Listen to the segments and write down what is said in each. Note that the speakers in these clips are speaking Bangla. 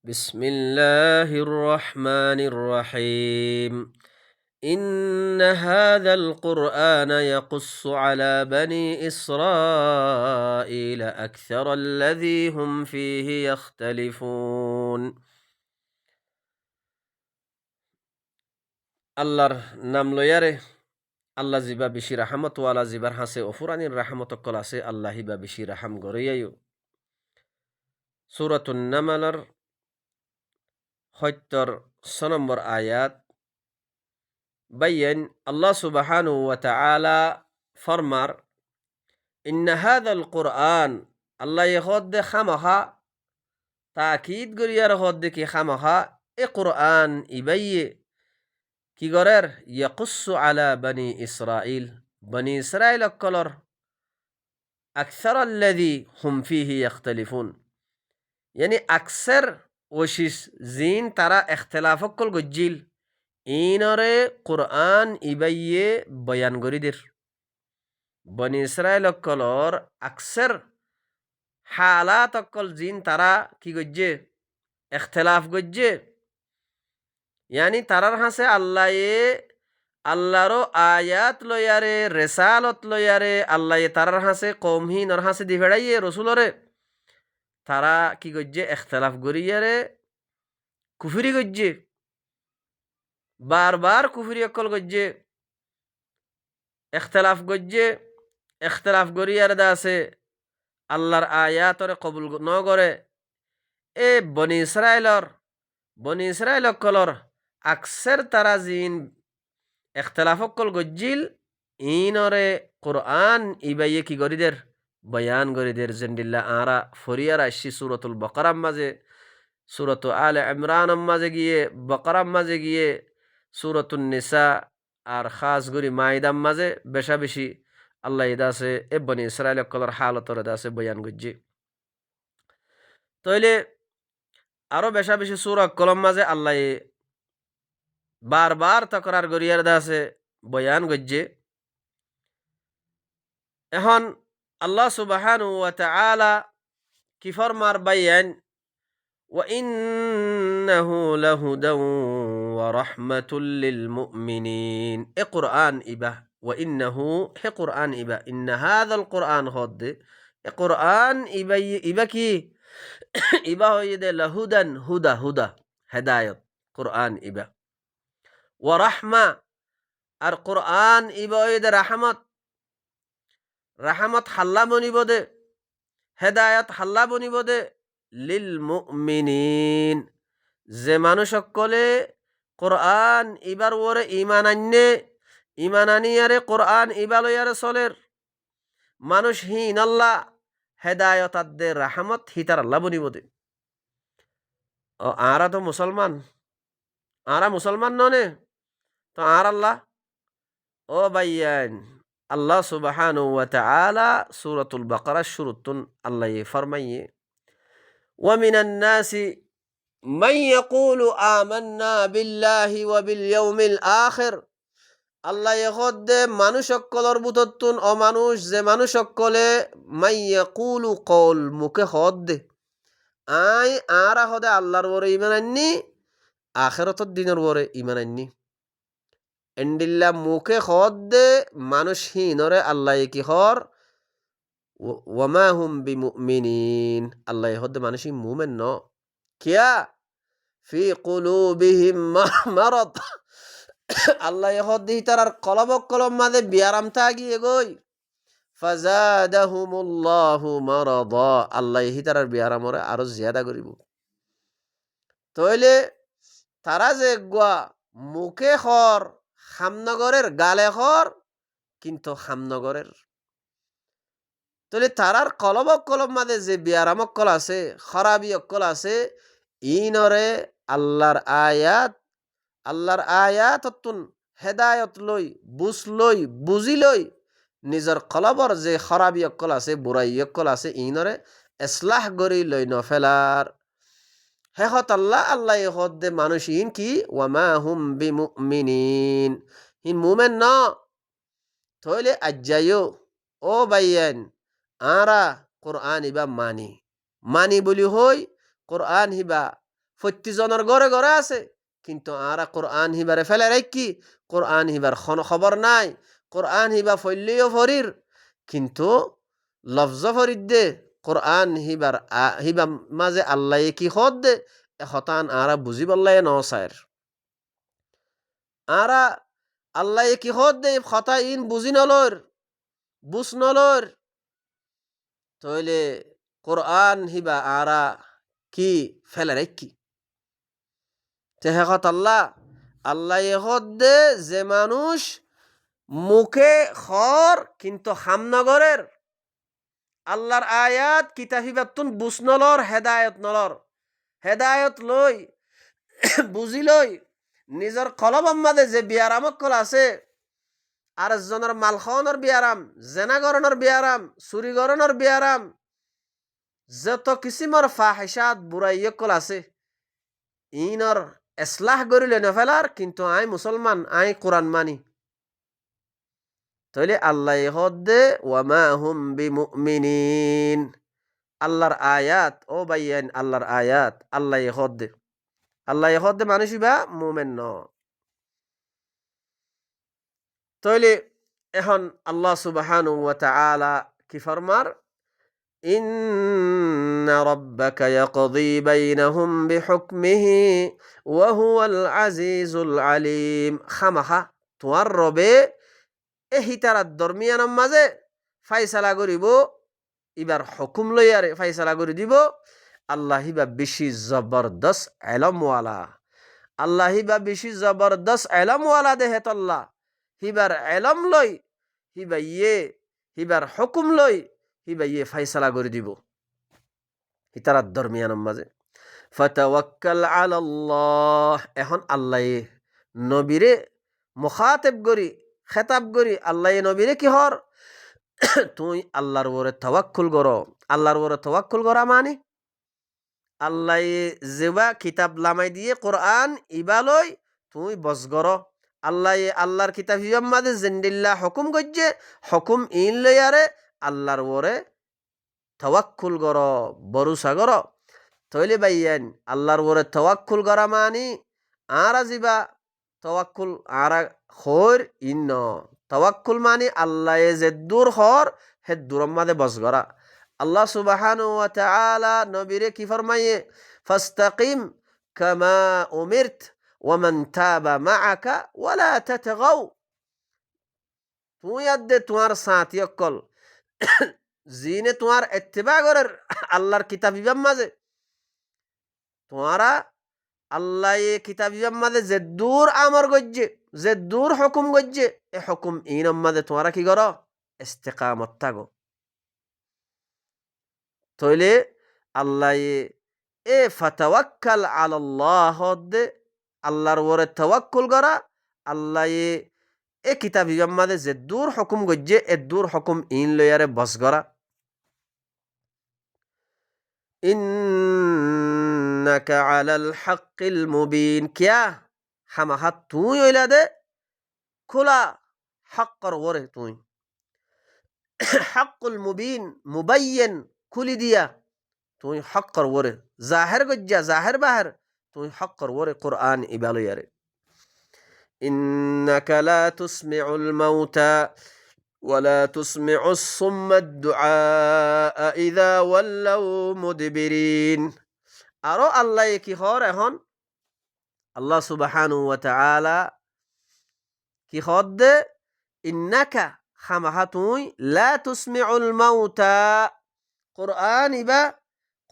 بسم الله الرحمن الرحيم إن هذا القرآن يقص على بني إسرائيل أكثر الذي هم فيه يختلفون আল্লাহর নাম লইয়ারে আল্লাহ জিবা বেশি রাহমত ওয়ালা জিবার হাসে অফুরানির রাহমত কল আছে আল্লাহ হিবা বেশি রাহাম গড়াইয়াইও সূরাতুন নামলর ৭০ আয়াত বাইন আল্লাহ সুবহানাহু ওয়া তাআলা ফরমার ইন্না হাযাল কুরআন আল্লাহ ইহদ্দে খামাখা তাকিদ গরিয়ার হদ্দে কি খামাখা এ কুরআন ইবাইয়ে কি গরের ইয়াকুসু আলা বনি ইসরাইল অকলর আকসারাল্লাযী হুম ফীহি ইখতালিফুন ইয়ানি আকসার ওশিস জিন তারা ইখতিলাফ কল গজ্জিল ইনরে কুরআন ইবাইয়ে বয়ান গরিদের বনি ইসরাইল অকলর আকসার হালাত অকল জিন তারা কি গজ্জে ইখতিলাফ গজ্জে ইয়ানি তারার হাসে আল্লাহর আয়াত লয়ারে রেসালত লয়ারে আল্লাহ তারার হাসে কৌমহীনর হাসে দি ফেড়াইয়ে রসুলরে তারা কি গজ্জে ইখতিলাফ গরিয়ারে কুফরি গজ্জে বারবার কুফরি অকল গজ্জে ইখতিলাফ গরিয়ারে দাসে আল্লাহর আয়াতরে কবুল নগরে এ বনি ইসরাইল অকলর আকসের তারা জিন ইখতিলাফ অকল গজ্জিল ইনরে কুরআন ইবাইয়ে কি গরিদের বয়ান গরিদের জেন্ডিল্লা আরা ফরিয়ার আসছি সূরাতুল বাকারার মাঝে সূরাতু আলে ইমরানের মাঝে গিয়ে বাকারার মাঝে গিয়ে সূরাতুন নিসা আর খাস গরি মাইদার মাঝে বেশা বেশি আল্লাহ ইদাসে এ বনি ইসরাইল অকলর হালতর দাসে বয়ান গজ্জি তইলে আরো বেশা বেশি সূরা কলম মাঝে আল্লাহ বারবার তকরার গরিয়ার দাসে বয়ান গজ্জে এখন আল্লাহ সুবহানাহু ওয়া তাআলা কি ফরমার বাইয়ান ওয়া ইন্নাহু লাহুদান ওয়া রাহমাতুল লিল মুমিনিন এ কুরআন ইবা ওয়া ইন্নাহু হে কুরআন ইবা ইন্না হাযাল কুরআন হদ এ কুরআন ইবা কি ইবা হইদে লাহুদান হুদা হেদায়েত কুরআন ইবা ওয়া রাহমা আর কুরআন ইবা হইদে রাহমত হাল্লা বনিবদে হেদায়ত হাল্লা বনিবদে লিল মুমিনিন যে মানুষ সকলে কোরআন ইবার ওরে ইমান আনিয়ারে কোরআন ইবালয়ারে চলের মানুষ হীন আল্লাহ হেদায়ত আদে রাহমত হিতার আল্লাহ বনিবদে ও আরা তো মুসলমান ননে তো আর আল্লাহ ও বাইয়ান আল্লাহ সুবহানাহু ওয়া তাআলা সূরাতুল বাকারা শুরুতুন আল্লাহ ফরমাইয়ে ওয়া মিনান নাসি মান ইয়াকুলু আমান্না বিল্লাহি ওয়া বিল ইয়াউমিল আখির আল্লাহ ইহদ্দে মানুষ সকলর বুততুন ও মানুষ যে মানুষ সকলে মান ইয়াকুলু কল মুখে হদ্দে আরা হদে আল্লাহর ওরে ঈমান আননি আখিরাতের দিনের ওরে ঈমান আননি এন্ডিল্লা মুখে হদ্দে মানুষ হিনরে আল্লাহ কি হর ওয়ামা হুম বিমুমিনিন আল্লাহ হদ্দে মানুষ মুমেন ন কিয়া ফি কুলুবিহিম মারাদ আল্লাহ হদ্দে তারার কলম মাঝে বিয়ারাম থাকি গই ফাজাদাহুমুল্লাহু মারাদা আল্লাহ তারার বিয়ারামরে আরো জিয়াদা করিব তইলে তারা যে গুয়া মুখে হর খামনগরের গালে হর কিন্তু খামনগরের তাহলে তারার কলম মাঝে যে বিয়ারাম অক্কল আছে খরাবি অক্কল আছে ইনরে আল্লাহর আয়াত অতুন হেদায়ত লই বুঝি লই নিজের কলবর যে খরাবি অক্কল আছে বুড়াই অক্কল আছে ইনরে এসলাহ গরি লই নফেলার হেহত আল্লাহ হদ্দে মানুষ ইন কি ওয়ামা হুম বিমুমিনিন হিন মুমেন ন থইলে আজ্জায়ো ও বাইয়ান আরা কোরআন ইবা মানি বলি হই কোরআন হিবা প্রত্যেকজনের ঘরে ঘরে আছে, কিন্তু আরা কোরআন হিবারে ফেলে রাখি, কোরআন হিবার খবর নাই, কোরআন হিবা ফল্লিও ফরির, কিন্তু লফজ ফরিদ দে কোরআন হিবার হিবা মাঝে আল্লাহ কি হদ দে হতান আরা বুঝি বললাই নসায়ের আরা আল্লাহ কি হদ দে কথা ইন বুঝি নলর বুঝ নলর, তাইলে কোরআন হিবা আরা কি ফেলে রাখি তেহে কথা আল্লাহ আল্লাহ হদ্দে যে মানুষ মুখে খর কিন্তু হামনগরের আল্লাহর আয়াত কিতাবিবাতুন বুঝ নলর হেদায়ত লই বুঝি লই নিজের কলবম মাঝে যে বিয়ারামকল আছে আর জনের মাল খাওয়ানোর বিয়ারাম, জেনাগরণের বিয়ারাম, চুরিগরণের বিয়ারাম, যত কিসিমর ফাহিশাত বুড়াইয়কল আছে ইনর এসলাহ করিলে নফেলার, কিন্তু আই মুসলমান আই কোরআন মানি, তাইলে আল্লাহ হদ্দে ওয়ামা হুম বিমুমিনিন আল্লাহর আয়াত ও বাইয়ান আল্লাহর আয়াত আল্লাহ হদ্দে মানুষ বা মুমেন ন। তাইলে এখন আল্লাহ সুবহানাহু ওয়া তাআলা কি ফরমার ইন্না রাব্বাকা ইয়াকযী বাইনাহুম বিহুকমিহি ওয়া হুয়াল আজিজুল আলিম, খামাখা তোমার রবে হিতারাত দরমিয়ানের মাঝে ফাইসালা করিব, ইবার হুকুম লইয়ারে ফাইসালা করে দিব। আল্লাহ হিবা বেশি জবরদস্ত এলমওয়ালা, আল্লাহ হিবা বেশি জবরদস্ত এলমওয়ালা দেহে তল্লাহ হিবার এলম লই হিবার হুকুম লই হিবা ফাইসালা করে দিব হিতারাত দরমিয়ানের মাঝে। ফাতাওয়াক্কাল আলাল্লাহ, এখন আল্লাহ নবীরে মুখাতেব করি খেতাব করি আল্লাহ নবীরে কি হর তুই আল্লাহর ওরে তাওয়াক্কুল করো। আল্লাহর ওরে তাওয়াক্কুল করা মানে আল্লাহ যেবা কিতাব লামাই দিয়ে কোরআন ইবালই তুই বস করো, আল্লাহর কিতাব হিবাম মাঝে জিন্দিল্লাহ হুকুম করছে হুকুম ইন লইয়ারে আল্লাহর ওরে তাওয়াক্কুল করো ভরসা করো। তৈলে বাইয়ান আল্লাহর ওরে তাওয়াক্কুল করা মানি আরা জিবা তাওয়াক্কুল আরা খোর ইন্ন তাওয়াক্কুল মানি আল্লাহ যে দূর হর হে দূরম মাঝে বস করা। আল্লাহ সুবহানাহু ওয়া তাআলা নবীরে কি ফরমায়ে ফাস্তাকিম কামা উমিরত ওয়া মান তাবা মাআকা ওয়া লা তাতগাও, তুই আদে তোমার সাথী অকল জিনে তোমার ইত্তেবা করার আল্লাহর কিতাব ইবাম মাঝে তোমারা আল্লাহ কিতাব ইবাম মাঝে যে দূর আমর গজ্জে যে দূর হুকুম গজ্জে এ হুকুম ইনম মাঝে তোমারা কি করো ইস্তিকামত থাকো। তইলে আল্লাহ এ ফাতাওয়াক্কাল আলাল্লাহ দে আল্লাহর ওরে তাওয়াক্কুল করা, আল্লাহ এ কিতাব ইবাম মাঝে যে দূর হুকুম গজ্জে এ দূর হুকুম ইন লয়ারে বস করা। ইন্নাকা আলাল হাক্কিল মুবিন, কিয়া হামাহা তুই হইলা দে খোলা হাক্কর ওরে তুই হাক্কুল মুবিন মুবাইয়েন খুলি দিয়া তুই হাক্কর ওরে জাহের গজ্জা জাহের বাহের তুই হাক্কর ওরে কোরআন ইবালয়ারে। ইন্নাকা লা তুসমিউল মাউতা ওয়ালা তুসমিউস সুম্মাদ দুআ ইযা ওয়াল্লাউ মুদবিরিন। আরো আল্লাহ কি হর এখন আল্লাহ সুবহানাহু ওয়া তাআলা কি হদ দে ইন্নাকা খামাহা তুই লা তুসমিউল মাউতা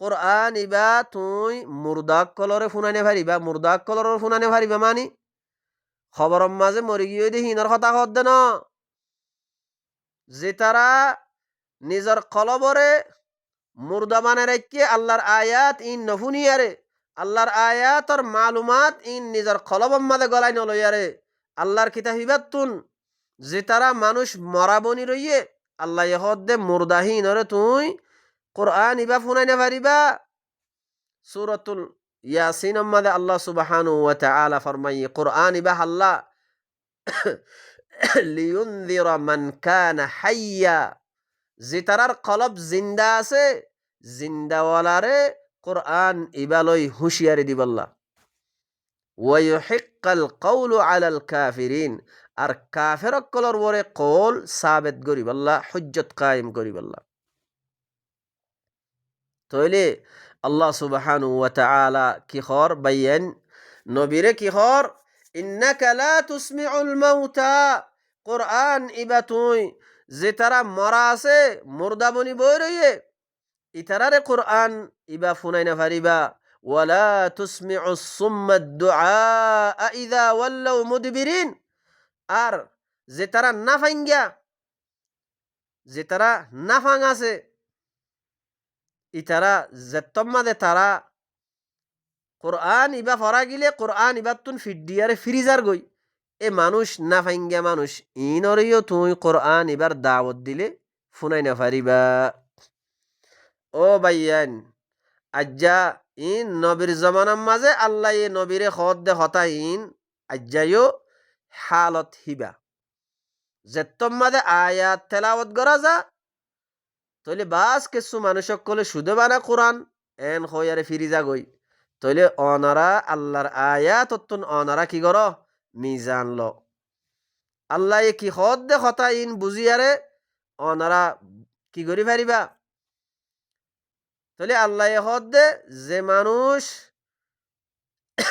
কোরআন ইবা তুই মুর্দাক কলরে শুনানে ভারিবা, মুর্দাক কলরে শুনানে ভারিবা মানি খবরম মাঝে মরি গিয়ে দে হিনর কথা হদ দে ন যে তারা নিজের কলবরে মুর্দা মানে রেখে আল্লাহর আয়াত ইন নফুনিয়ারে আল্লাহর আয়াতর মালুমাত ইন নিজের কলবম মাঝে গলাই নলইয়ারে আল্লাহর কিতাব হিবাতুন যে তারা মানুষ মরাবনি রইয়ে আল্লাহ হদ্দে মুর্দাহীনরে তুই কোরআন ইবা ফুনাই না পারিবা। সূরাতুল ইয়াসিন মাঝে আল্লাহ সুবহানাহু ওয়া তাআলা ফরমায়ে কোরআন ইবা আল্লাহ লিয়ুনযিরা মান কানা হাইয়া যে তারার কলব জিন্দা আছে জিন্দাওয়ালারে কোরআন ইবালই হুঁশিয়ারি দিবাল্লা ওয়ায়ুহিক্কাল কওলু আলাল কাফিরিন আর কাফেরকলর ওরে কওল সাবেত করিবাল্লা হুজ্জত কায়েম করিবাল্লা তইলে আল্লাহ সুবহানাহু ওয়া তাআলা কি খর বাইয়ান নবীরে কি খর ইন্নাকা লা তুসমিউল মাউতা কোরআন ইবা তুই যে তারা মরা আছে মুর্দা বনি বই রইয়ে ইতারারে কোরআন ইবা ফুনাই না পারিবা ওয়ালা তুসমিউ সুম্মাদ দুআ ইযা ওয়াল্লাউ মুদবিরিন আর যে তারা নাফাঙ্গা যে তারা নাফাং আছে ইতারা যেতম্মাদে তারা কোরআন ইবা ফরা গিলে কোরআন ইবাতুন ফিডিয়ারে ফ্রিজার গই এ মানুষ নাফাঙ্গা মানুষ ইনরিও তুই কোরআন ইবার দাওয়াত দিলে ফুনাই না পারিবা ও বাইয়ান আজ্জা ইন নবীর জমানার মাঝে আল্লাহ এ নবীরে খত দে হতা ইন আজ্জাইও হালত হিবা যেতম মাঝে আয়াত তেলাওয়াত করা যা তইলে বাস কিছু মানুষ কলে শুধু বানা কোরআন এন হইয়ারে ফিরিজা গই তইলে অনারা আল্লাহর আয়াত অতুন অনারা কি কর মিজান ল আল্লাহ কি খত দে হতা ইন বুঝিয়ারে অনারা কি করি পারিবা তাহলে আল্লাহ হদ দে যে মানুষ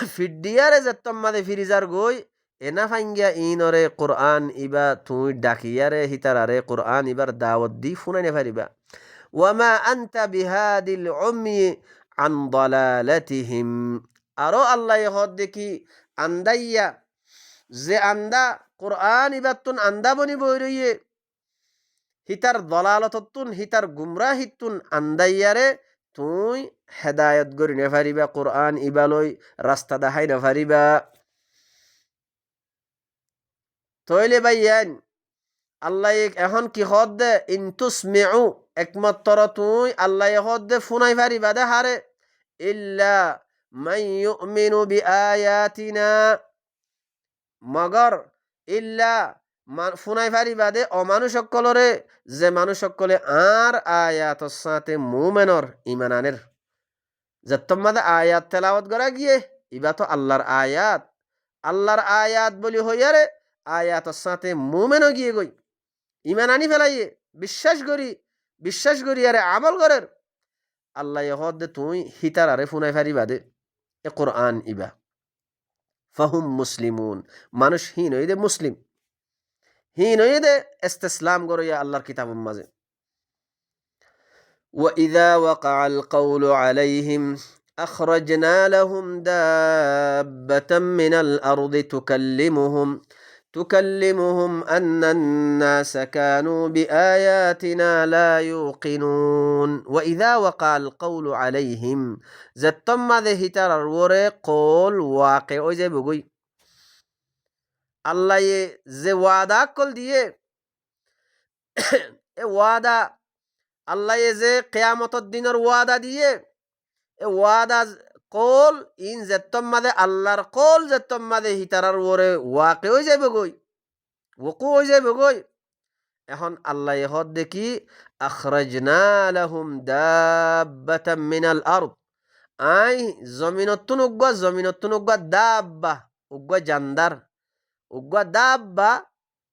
ফিডিয়ারে যেতম মাদে ফিরিজার গই এনা ফাঙ্গিয়া ইনরে কোরআন ইবা তুই ডাকিয়ারে হিতারারে কোরআন ইবার দাওয়াত দি ফুনাই নে পারিবা ওয়ামা আনতা বিহাদিল উম্মি আন দালালাতিহিম আরো আল্লাহ হদ দে কি আন্দাইয়া যে আন্দা কোরআন ইবাতুন আন্দা বনি বই রইয়ে হিতার দলালততুন হিতার গুমরাহিতুন আন্দাইয়ারে তুই হেদায়ত করি না পারিবা কোরআন ইবালই রাস্তা দেখাই না পারিবা তইলে ভাইয়ান আল্লাহ এখন কি হদ দে ইনতুসমিউ একমাত্র তুই আল্লাহ হদ দে ফুনাই পারিবা দে হারে ইল্লা মান ইউমিনু বিআয়াতিনা মগর ইল্লা ফুনাই পারিবা দে অমানুষ সকলরে যে মানুষ সকলে আর আয়াতর সাথে মুমেনর ইমানানের যে তোমাদের আয়াত তেলাওয়াত করা গিয়ে ইবা তো আল্লাহর আয়াত বলি হইয়ারে আয়াতর সাথে মুমেনও গিয়ে গই ইমান আনি ফেলাইয়ে বিশ্বাস করি আরে আমল করের আল্লাহ হদ দে তুই হিতার আরে ফুনাই পারিবা দে এ কোরআন ইবা ফাহুম মুসলিমুন মানুষ হীন হই দে মুসলিম হীন হই দে ইস্তিসলাম করো ইয়া আল্লাহর কিতাবের মাঝে وإذا وقع القول عليهم أخرجنا لهم دابة من الأرض تكلمهم أن الناس كانوا بآياتنا لا يوقنون وإذا وقع القول عليهم زتم ذي ترى قول واقع زي بقول আল্লাহ যে ওয়াদা কল দিয়ে এ ওয়াদা আল্লাহ যে কিয়ামতের দিনের ওয়াদা দিয়ে এ ওয়াদা কল ইন যেতম মাদে আল্লাহর কল যেতম মাদে হিতারার ওরে ওয়াকে হয়ে যাবে গই ওকু হয়ে যাবে গই এখন আল্লাহ হদ দেখি আখরাজনা লাহুম দাব্বাতাম মিনাল আরদ আই জমিনতুন উগ্গা দাব্বা উগ্গা জান্দার উগ্গা দাব্বা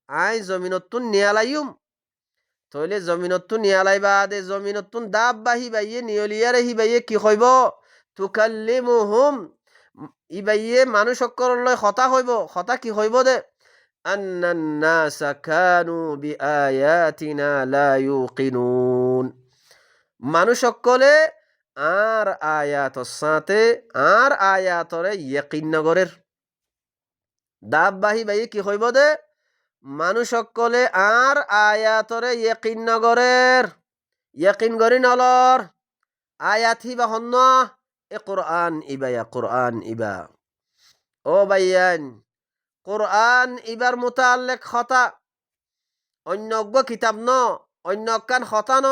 আই জমিনতুন নিয়ালাইম তইলে জমিনতুন নিয়ালাইবা দে জমিনতুন দাব্বা হিবাইয়ে নিয়লিয়ারে হিবাইয়ে কি হইব তুকাল্লিমুহুম ইবাইয়ে মানুষ সকললৈ কথা হইব কথা কি হইব দে আন্নান নাসা কানু বিআয়াতিনা লা ইউকিনুন মানুষ সকলে আর আয়াতর সাথে আর আয়াতরে ইয়াকিন নগরের দাব্বাহি বাই কি হইব দে মানুষ সকলে আর আয়াতরে ইয়াকিন নগরের ইয়াকিন গরি নলর আয়াত হিবা হন্ন এ কোরআন ইবা ও বাইয়ান কোরআন ইবার মুতাল্লিক খতা অন্য কিতাব ন অন্য কান খতা ন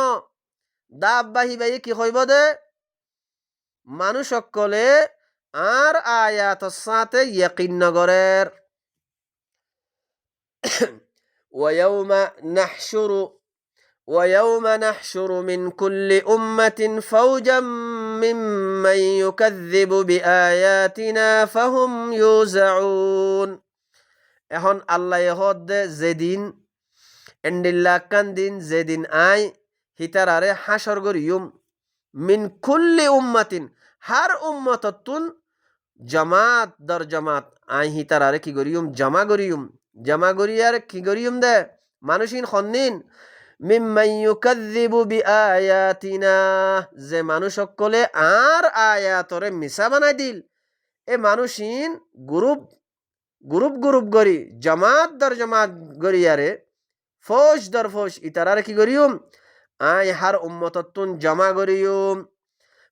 দাব্বাহি বাই কি হইব দে মানুষ সকলে আর আয়াতর সাথে ইয়াকিন নগরের ويوم نحشر ويوم نحشر من كل أمة فوجا ممن يكذب بآياتنا فهم يوزعون. এখন আল্লাহ হদে যেদিন এন্ডিল্লাকান দিন যেদিন আই হিতারারে হাসর গরিয়ুম মিন কুল্লি উম্মাতিন হার উম্মততুন জামাত দর জামাত আই হিতারারে কি গরিয়ুম জামা গরিয়ার কি গরিয়ুম দে মানুষিন খন্নিন মিম্মান ইউকাযযিবু বিআয়াতিনা যে মানুষ সকলে আর আয়াতরে মিছা বানাই দিল এ মানুষিন গ্রুপ গ্রুপ গ্রুপ গরি জামাত দর জামাত গরিয়ারে ফৌজ দর ফৌজ ইতারারে কি গরিয়ুম আই হার উম্মততুন জামা গরিয়ুম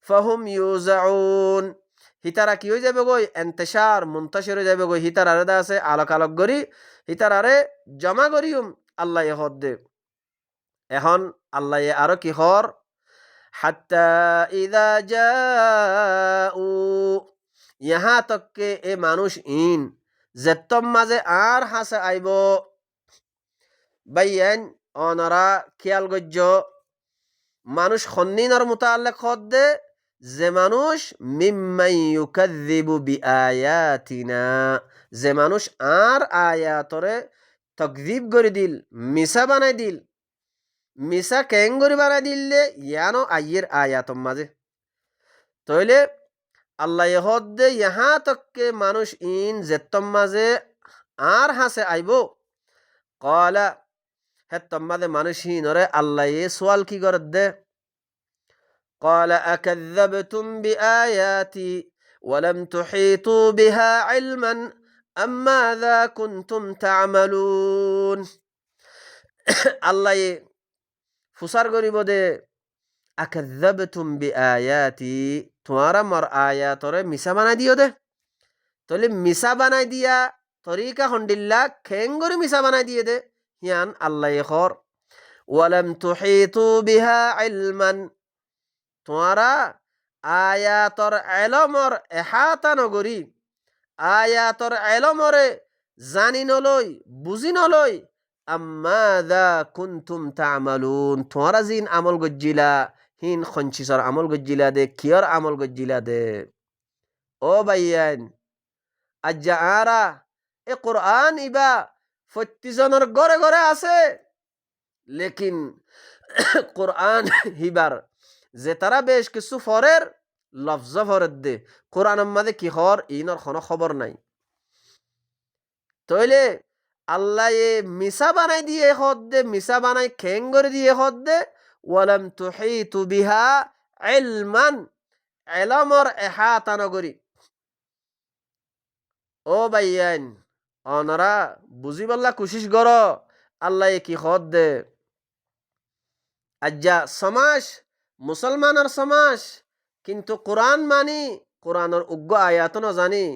ফাহুম ইউজাউন হিতারা কি হয়ে যাবে গই এন্তেশার মুন্তাশির হয়ে যাবে গই হিতারারে দা আছে আলোক আলোক গরি হিতারারে জমা গরিয়ুম আল্লাহ হদ্দে এখন আল্লাহ আরো কি হর হাত্তা ইদা জাউ ইহা তককে এ মানুষ ইন যেতম মাঝে আর হাসে আইব বাইয়ান অনরা খেয়াল গজ্য মানুষ খন্নিনর মুতাআল্লিক হদ্দে যে মানুষ মিম্মান ইউকাযযিবু বিআয়াতিনা যে মানুষ আর আয়াতরে তাকযীব করে দিল মিছা বানাই দিল মিছা কেং করে বানাই দিলে ইয়ানো আইয়ের আয়াতম মাঝে তইলে আল্লাহ হদ্দে ইহা তককে মানুষ ইন যেতম মাঝে আর হাসে আইব কলা হেতম মাঝে মানুষ ইনরে আল্লাহ সোয়াল কি করে দে قال أكذبتم بآياتي ولم تحيطوا بها علما أم ماذا كنتم تعملون الله فسر غريب ده أكذبتم بآياتي تمارا مر آيات ره মিছা বানাই দিও দে তাহলে মিছা বানাই দিয়া তরিকা হন্ডিল্লা খেঙ্গরি মিছা বানাই দিয়ে দে হিয়ান আল্লাহ খর ওয়ালাম তুহিতু বিহা ইলমান তোমরা আয়াতর এলমর এহাতা নগরী আয়াতর এলমরে জানি নলই বুঝি নলই আম্মাযা কুনতুম তা'মালুন তোমরা জিন আমল গজ্জিলা হিন খঞ্চিসর আমল গজ্জিলা দে কিয়র আমল গজ্জিলা দে ও ভাইয়ান আজ্জা আরা এ কোরআন ইবা ফত্তিজনের ঘরে ঘরে আছে লেকিন কোরআন হিবার যে তারা বেশ কিছু ফরের লফজ ফরের দে কোরআনের মাঝে কি হর ইনর কোনো খবর নাই তইলে আল্লাহ এ মিছা বানাই দিয়ে হদ দে মিছা বানাই খেঙ্গর দিয়ে হদ দে ওয়ালাম তুহিতু বিহা ইলমান ইলমর ইহাতা নগরী ও ভাইয়ান অনরা বুঝিবল্লা কোশিশ কর আল্লাহ কি হদ দে আজ্জা সমাজ মুসলমানের সমাজ কিন্তু কোরআন মানি কোরআনের উগ্র আয়াত ন জানি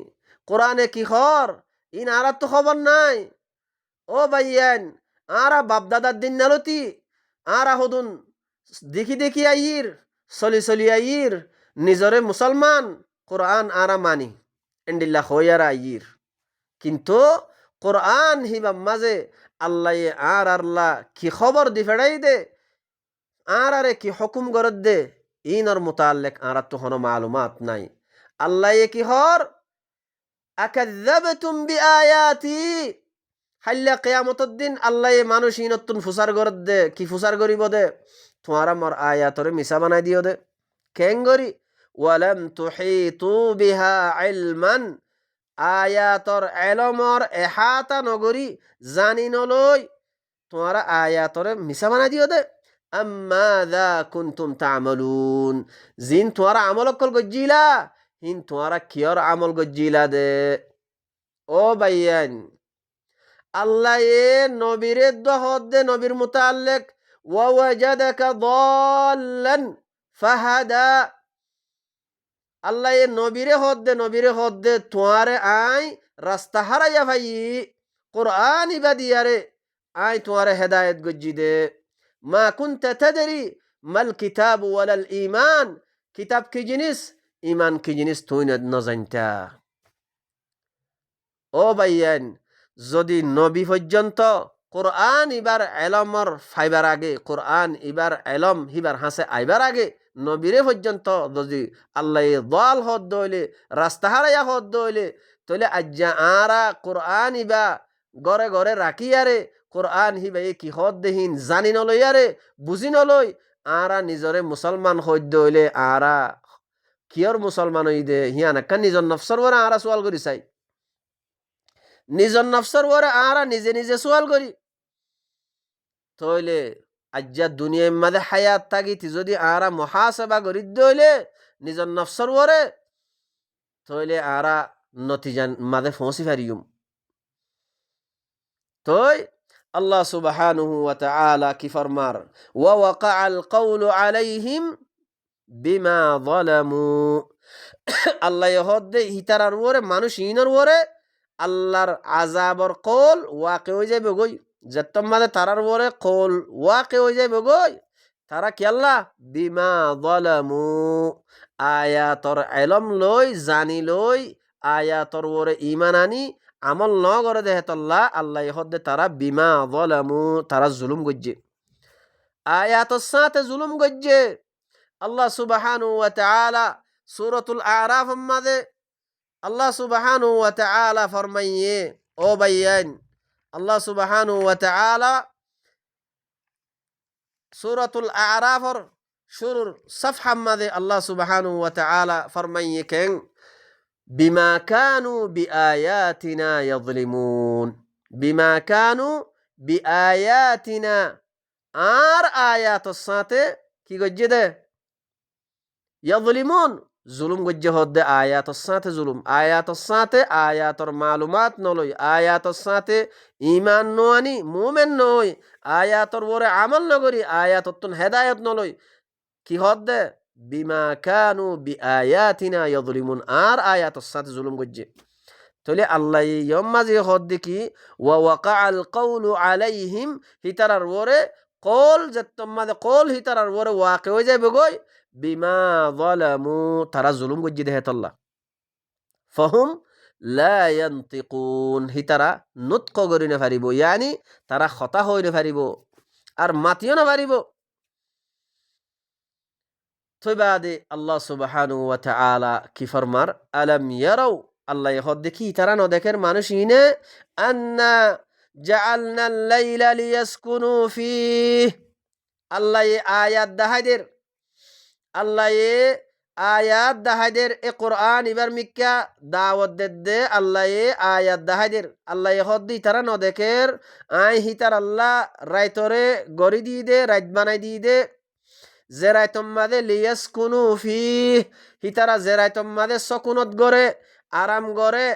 কোরআনে কি হর ইন আর তো খবর নাই ও ভাইয়ান আরা বাপদাদার দিন নালতি আরা হদুন দেখি দেখি আইর চলি চলি আইর নিজরে মুসলমান কোরআন আরা মানি এন্ডিল্লা হইয়ারা আইর কিন্তু কোরআন হিবাম মাঝে আল্লাহ আর আল্লাহ কি খবর দি ফেড়াই দে আর আরে কি হুকুম গরদ দে ইনর মুতাল্লিক আর তো হনো মালুমাত নাই আল্লাহ কি হর আকাযাবতুম বিআয়াতি হাল্লা কিয়ামতের দিন আল্লাহ মানুষ ইনতুন ফুসার গরদ দে কি ফুসার গরিব দে তোমারা মোর আয়াতরে মিছা বানাই দিও দে কেন গরি ওয়ালাম তুহিতু বিহা ইলমান আয়াতর এলমর এহাতা নগরী জানি নলই তোমারা আয়াতরে মিছা বানাই দিও দে আম্মাযা কুনতুম তা'মালুন জিন তোমারা আমল কল গজ্জিলা হিন তোমারা কিয়র আমল গজ্জিলা দে ও ভাইয়ান আল্লাহ এ নবীরে দহদ দে নবীর মুতাল্লিক ওয়া ওয়াজাদাকা দাল্লান ফাহাদা আল্লাহ এ নবীরে হদ দে তোমারে আই রাস্তা হারাইয়া ভাই কোরআন ইবাদিয়ারে আই তোমারে হেদায়েত গজ্জি দে মা কুনতা তাদরি মাল কিতাব ওয়ালাল ঈমান কিতাব কি জিনিস ঈমান কি জিনিস তুই না জানতা ও ভাইয়ান যদি নবী পর্যন্ত কোরআন ইবার এলমর ফাইবার আগে, কোরআন ইবার এলম হিবার হাসে আইবার আগে নবীরে পর্যন্ত যদি আল্লাহ দল হদ দইলে রাস্তা হারাইয়া হদ দইলে তইলে আজ্জা আরা কোরআন ইবা গড়ে গড়ে রাখিয়ারে কোরআন হিবা এ কি হদ দেহিন জানি নলইয়ারে বুঝি নলই আরা নিজরে মুসলমান হদ দইলে আরা কিয়র মুসলমান হই দে হিয়ান একটা নিজর নফসর ওরা আরা সোয়াল করি চাই, নিজর নফসর ওরা আরা নিজে নিজে সোয়াল করি তইলে আজ্জা দুনিয়ার মাঝে হায়াত থাকিতি যদি আরা মহাসেবা করি দইলে নিজর নফসর ওরে তইলে আরা নতিজান মাঝে পৌঁছি পারিম। তই আল্লাহ সুবহানাহু ওয়া তাআলা কি ফরমার ওয়া ওয়াকাআল কওলু আলাইহিম বিমা যালামু আল্লাহ হদ্দে হিতারার ওরে মানুষ ইনর ওরে আল্লাহর আযাবর কল ওয়াকে হয়ে যাবে গই যেতম মাঝে তারার ওরে কল ওয়াকে হয়ে যাবে গই তারা কি আল্লাহ বিমা যালামু আয়াতর ইলম লই জানি লই আয়াতর ওরে ঈমান আনি আমল ন করে দেহতল্লাহ আল্লাহ হদ্দে তারা বিমা যালামু তারা জুলুম গজ্জে আয়াতর সাথে জুলুম গজ্জে। আল্লাহ সুবহানাহু ওয়া তাআলা সূরাতুল আরাফ মাঝে আল্লাহ সুবহানাহু ওয়া তাআলা ফরমাইয়ে ও ভাইয়ান আল্লাহ সুবহানাহু ওয়া তাআলা সূরাতুল আরাফর শুরুর সফহা মাঝে আল্লাহ সুবহানাহু ওয়া তাআলা ফরমাইয়ে কেন বিমা কানু বিআয়াতিনা ইয়াযলিমুন বিমা কানু বিআয়াতিনা আর আয়াতের সাথে কি গজ্জে দে ইয়াযলিমুন জুলুম গজ্জে হদ্দে আয়াতের সাথে জুলুম আয়াতের সাথে আয়াতর মালুমাত নলই আয়াতের সাথে ঈমান নোয়ানি মুমিন নই আয়াতর ওরে আমল নগরি আয়াতর হেদায়েত নলই কি হদ্দে বিমা কানু বিআয়াতিনা ইয়াযলিমুন আর আয়াতের সাথে জুলুম গজ্জে তলে আল্লাহ ইয়ম মাঝে হদ্দে কি ওয়া ওয়াকাআল কওলু আলাইহিম হিতারার ওরে কল যেতম মাঝে কল হিতারার ওরে ওয়াকে হয়ে যাবে গই বিমা যালামু তারা জুলুম গজ্জি দেহতল্লাহ ফাহুম লা ইয়ানতিকুন হিতারা নুতক করি না পারিব ইয়ানি তারা খতা হই না পারিব আর মাতিও না পারিব। তৈবাদে আল্লাহ সুবহানাহু ওয়া তাআলা কি ফরমার আলাম ইয়ারাও আল্লাহ হদ দেখি তারা ন দেখের মানুষ ইনে আন্না জাআলনা আল-লাইলা লিয়াসকুনু ফিহি আল্লাহ আয়াত দাহাদের আল্লাহ আয়াত দাহাদের এ কোরআন ইবার মিক্কা দাওয়াত দে আল্লাহ আয়াত দাহাদের আল্লাহ হদ্দি তারা ন দেখের আই হিতার আল্লাহ রাইতরে গড়ি দিয়ে দে রাইত বানাই দিয়ে দে যে রাইতম মাদে লিয়াস কুনু ফি হিতারা যে রাইতম মাদে সকুনত গড়ে আরাম গড়ে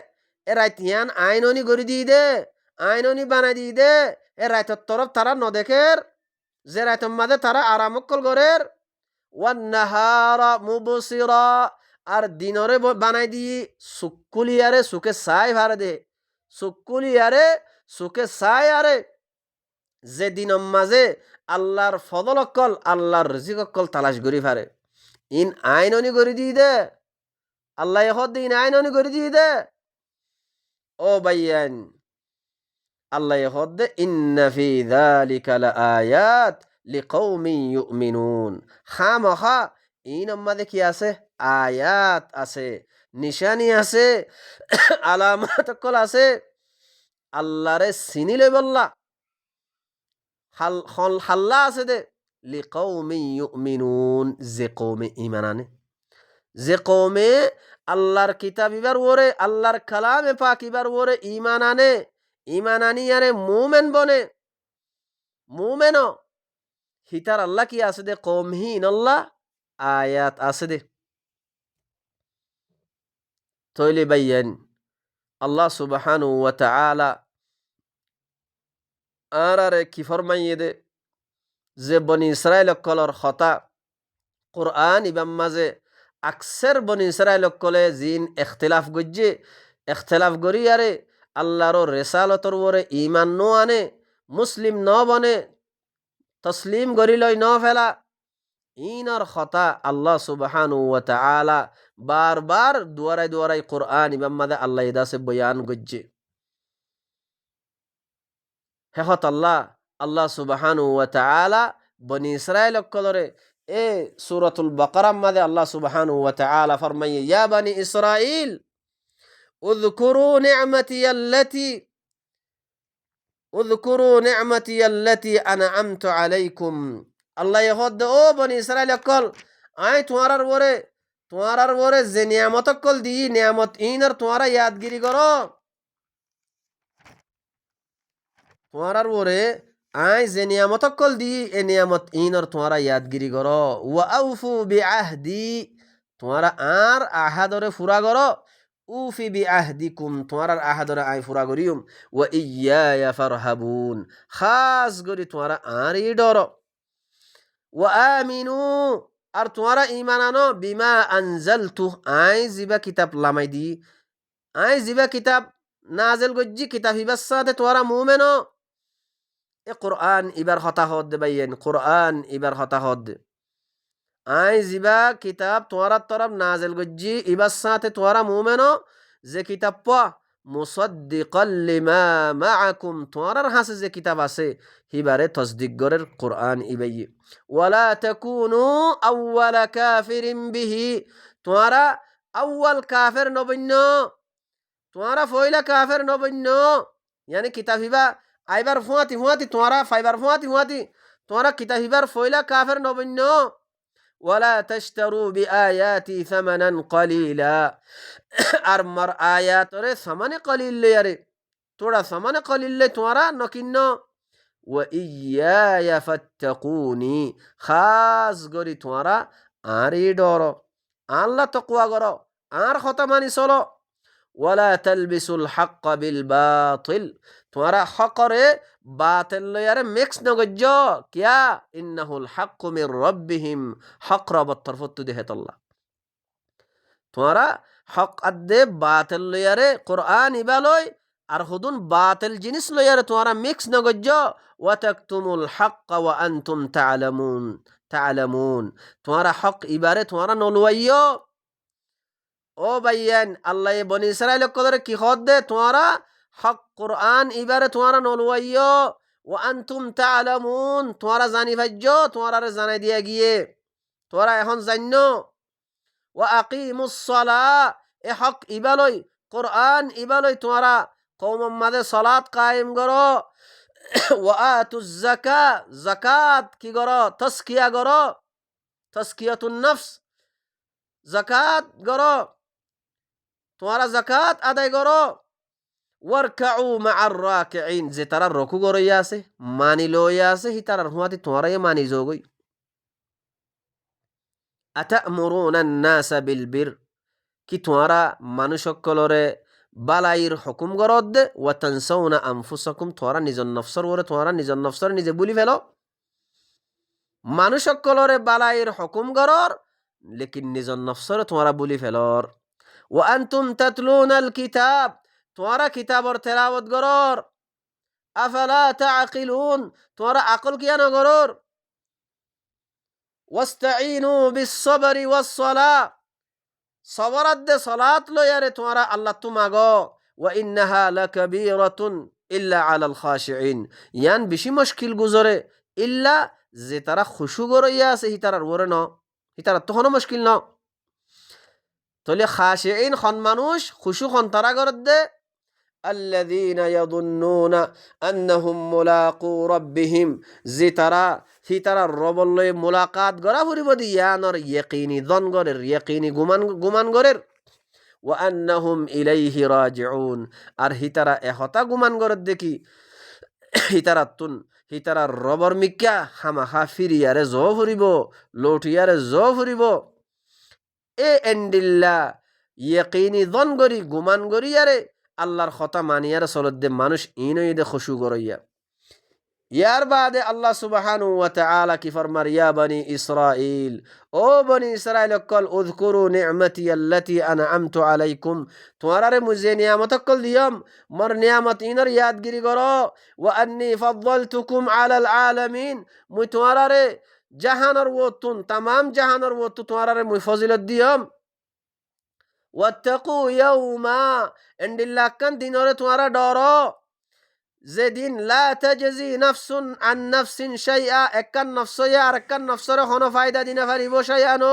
এ রাইতিয়ান আইননি গড়ি দিয়ে দে আইননি বানাই দিয়ে দে এ রাইতর তরফ তারা ন দেখের যে রাইতম মাদে তারা আরামকল গড়ের ওয়ান্নাহারা মুবসিরা আর দিনরে বানাই দিয়ে সুকুলিয়ারে সুকে সাই ভারে দে সুকুলিয়ারে সুকে সাই আরে যে দিনম মাঝে আল্লাহর ফদল অকল আল্লাহর রিজিক অকল তালাশ করি পারে ইন আইননি করে দিয়ে দে আল্লাহ হদ ইন আইননি করে দিয়ে দে ও ভাইয়ান আল্লাহ হদ ইন্না ফি যালিকা লাআয়াত লিকাউমিন ইউমিনুন খামখা ইন মাঝে কি আছে আয়াত আছে নিশানি আছে আলামত অকল আছে আল্লাহরে চিনিলে বললা হাল্লা আছে দে লিকাউমিন ইউমিনুন যে কওমে ঈমান আনে যে কওমে আল্লাহর কিতাব ইবার ওরে আল্লাহর কালামে পাক ইবার ওরে ঈমান আনে ঈমান আনি আরে মুমিন বনে মুমিন হিতার আল্লাহ কি আছে দে কওমহীন আল্লাহ আয়াত আছে দে তইলে বাইয়ান আল্লাহ সুবহানাহু ওয়া তাআলা আরারে কি ফরমাইয়ে দে যে বনি ইসরায়েল কলর খতা কোরআন ইবাম মাঝে আকসের বনি ইসরায়েল কলে জিন এখতিলাফ গজ্জে এখতিলাফ গরি আরে আল্লাহর রেসালতর ওরে ঈমান ন আনে মুসলিম ন বনে তসলিম গরি লই ন ফেলা ইনর খতা আল্লাহ সুবহানাহু ওয়া তাআলা বারবার দুয়ারাই দুয়ারাই কোরআন ইবাম মাঝে আল্লাহ ইদাসে বয়ান গজ্জে হেহত আল্লাহ সুবহানাহু ওয়া তাআলা বনি ইসরাইল অকলরে এ সূরাতুল বাকারার মাঝে আল্লাহ সুবহানাহু ওয়া তাআলা ফরমাইয়ে ইয়া বনি ইসরাইল উযকুরু নি'মাতি আনআমতু আলাইকুম। আল্লাহ ইহদ ও বনি ইসরাইল অকল আই তোমারার ওরে যে নিয়ামত অকল দি নিয়ামত ইনর তোমারা ইয়াদগিরি করো। তোমারার ওরে আই যে নিয়ামত অকল দি এ নিয়ামত ইনর তোমারা ইয়াদগিরি করো। ওয়া আউফু বিআহদি, তোমারা আর আহাদরে ফুরা করো। উফি বিআহদিকুম, তোমার আহাদরে আই ফুরা করিউম। ওয়া ইয়্যায়া ফারহাবুন, খাস করি তোমারা আর ই ডরো। ওয়া আমিনু, আর তোমারা ঈমান আনো বিমা আনজালতু, আই জিবা কিতাব লামাই দি, আই জিবা কিতাব নাজেল গজ্জি কিতাব হিবার সাথে তোমারা মুমেনো। এ কোরআন ইবার হতা হদ দে বাইয়েন, কোরআন ইবার হতা হদ দে। আই জিবা কিতাব তোমার তরফ নাজেল গজ্জি ইবার সাথে তোমারা মুমেনো যে কিতাব পা মুসাদ্দিকাল লিমা মাআকুম, তোমার হাসে যে কিতাব আছে হিবারে তসদিক গরের কোরআন ইবাইয়ে। ওয়ালা তাকুনু আউওয়ালা কাফিরিন বিহি, তোমারা আউয়াল কাফের নবন্য, তোমারা ফয়লা কাফের নবন্য। ইয়ানি কিতাব হিবা আইবার ফুয়াতি ফুয়াতি তোমারা ফাইবার ফুয়াতি ফুয়াতি তোমারা কিতাব হিবার ফয়লা কাফের নবন্য। ওয়ালা তাশতারু বিআয়াতি সামানান কলিলা, আর মার আয়াতরে সামানে কলিল লেয়ারে, তোরা সামানে কলিল লে তোমারা নকিন্ন। ওয়া ইয়্যায়া ফাত্তাকুনি, খাস গরি তোমারা আর ই ডর, আল্লাহ তাকওয়া করো, আর কথা মানি চলো। ওয়ালা তালবিসুল হক বিল বাতিল, তোমারা হকরে বাতিল লয়ারে মিক্স নগজ্জ। কিয়া ইন্নাহুল হক মির রব্বিহিম, হক রবত তরফত দেহেতল্লাহ। তোমারা হক আদে বাতিল লয়ারে কোরআন ইবালয় আর হুদুন বাতিল জিনিস লয়ারে তোমারা মিক্স নগজ্জ। ওয়া তাকতুমুল হক ওয়া আনতুম তা'লামুন, তোমারা হক ইবারে তোমারা নলওয়াইও। ও ভাইয়ান আল্লাহ বনি ইসরাইল কদরে কি হদ দে তোমারা হক কোরআন ইবারে তোমারা নলওয়াইও। ও আনতুম তা'লামুন, তোমারা জানি ভাজ্য তোমারা জানাই দিয়া গিয়ে তোরা এখন জান্য। ও আকিমুস সালাহ, এ হক ইবালই কোরআন ইবালই তোমারা কওমের মাঝে সালাত কায়েম করো। ও আতুজ যাকাত, যাকাত কি করো তাসকিয়া করো, তাসকিয়াতুন নফস, যাকাত করো, তোমারা যাকাত আদায় করো। ওয়ারকাউ মা'আর রাকিঈন, যে তারা রকু করইয়া আছে মানি লইয়া আছে হি তারার হুয়াতি তোমারাই মানি যোগই। আতা'মুরুনান নাসা বিল বির, কি তোমারা মানুষ সকলরে বালাইর হুকুম করদ দে। ওয়া তানসাউনা আনফুসাকুম, তোমারা নিজের নফসর ওরে তোমারা নিজের নফসর নিজে ভুলি ফেলো। মানুষ সকলরে বালাইর হুকুম করর লেকিন নিজের নফসরে তোমারা ভুলি ফেলর। ওয়া আনতুম তাতলুনাল কিতাব, তোমারা কিতাবর তেলাওয়াত করর। আফালা তাআকিলুন, তোমারা আকল কিয়া নগরর। ওয়াস্তাঈনু বিস-সাবরি ওয়াস-সালাহ, সবরাত দে সালাত লয়ারে তোমারা আল্লাহ তুমাগো। ওয়া ইন্নাহা লাকাবীরাতুন ইল্লা আলাল খাশিঈন, ইয়ান বেশি মুশকিল গুজরে ইল্লা যে তারা খুশু গরইয়া আছে হি তারার ওরে ন, হি তারা তখনও মুশকিল ন। তলে খাশিঈন খন মানুষ খুশু খন তারা গরদ দে আল্লাযীনা ইয়াযুন্নুনা আন্নাহুম মুলাকু রাব্বিহিম, যে তারা হি তারা রবর লয়ে মুলাকাত গরা ফুরিব দি ইয়ানর ইয়াকিনি দন গরের ইয়াকিনি গুমান গরের। ওয়া আন্নাহুম ইলাইহি রাজিউন, আর হি তারা এহতা গুমান গরের দেখি হি তারা রবর মিক্কা হামাহা ফিরিয়ারে জ ফুরিব লৌটিয়ারে জ ফুরিব। এ এন্ডিল্লা ইয়াকিনি দন গরি গুমান গরিয়ারে আল্লাহর কথা মানিয়ার চলত দে মানুষ ইনই দে খুশু গরইয়া। ইয়ার বাদে আল্লাহ সুবহানাহু ওয়া তাআলা কি ফরমার ইয়া বনি ইসরাইল, ও বনি ইসরাইল কল উযকুরু নি'মাতি আল্লাতি আনআমতু আলাইকুম, তোমারে মুজে নিয়ামত কল দিয়াম মর নিয়ামত ইনর ইয়াদগিরি করো। ওয়া আন্নী ফাদ্দালতুকুম আলাল আলামিন, মুই তোমারে জাহানর ওতুন তামাম জাহানর ওতু তোমারে মুই ফজিলত দিয়াম। ওয়াত্তাকু ইয়াউমা, এন্ডিল্লাকান দিনরে তোমারা ডরো যেদিন লা তাজজি নাফসুন আন নাফসিন শাইআ, একখান নফসয়ে আর একখান নফসরে কোনো ফায়দা দিনা পারিব শাইআনো,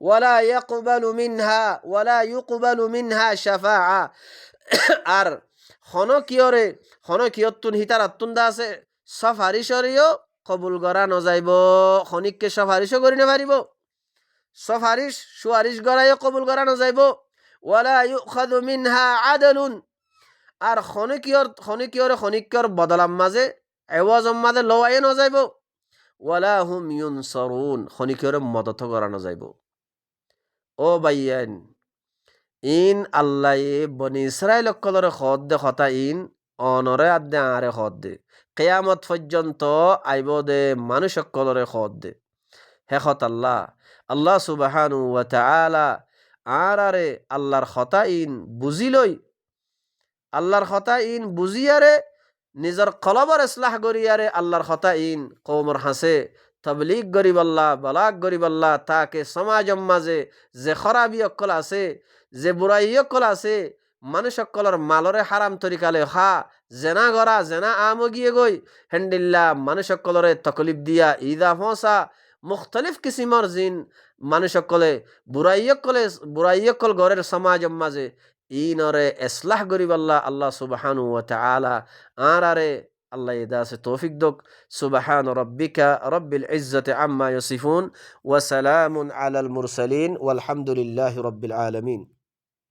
ওয়ালা ইউকবালু মিনহা শাফাআ, আর হন কিয়তুন হিতারাতুন দা আছে সফারিশরিও কবুল করা নযাইব, খনিককে সফারিশও করি না পারিব, সুয়ারিশ গড়াইও কবুল করা নযাইব। ওয়ালা ইউখাযু মিনহা আদলুন, আর খনিকিয়র বদলাম মাঝে এওয়াজম মাঝে লওয়াইয়ে নযাইব। ওয়ালা হুম ইউনসরুন, খনিকিয়রে মদত করা নযাইব। ও বাইয়ান, ইন আল্লাহ বনি ইসরাইল অকলরে খদ দে কথা ইন অনরে আদে আরে খদ দে, কেয়ামত পর্যন্ত আইব দে মানুষ অকলরে খদ দে। হেখত আল্লাহ সুবহানু ওয়া তাআলা আরে আল্লাহর কথা ইন বুঝিলই, আল্লাহর কথা ইন বুঝিয়ারে নিজের কলবর ইসলাহ করিয়ারে আল্লাহর কথা ইন কওমর হাসে তবলিগ গরিবাল্লাহ বালাগ গরিবাল্লাহ, তাকে সমাজম মাঝে যে খরাবি অকল আছে, যে বুড়াই অকল আছে, মানুষ অকলর মালরে হারাম তরিকালে হা জেনা গড়া জেনা আমগিয়ে গই হেন্ডিল্লা মানুষ অকলরে তকলিফ দিয়া ইদা ফসা মুখতলিফ কিসিমর জিন মানুষ অকলে বুড়াই অকল গড়ের সমাজম মাঝে ইনরে ইসলাহ গরিবাল্লাহ আল্লাহ সুবহানু ওয়া তাআলা আরে আল্লাহ ইদা সে তৌফিক দক। সুবহান রব্বিকা রব্বিল ইজ্জতি আম্মা ইয়াসিফুন ওয়া সালামুন আলাল মুরসালিন ওয়ালহামদুলিল্লাহি রব্বিল আলামিন।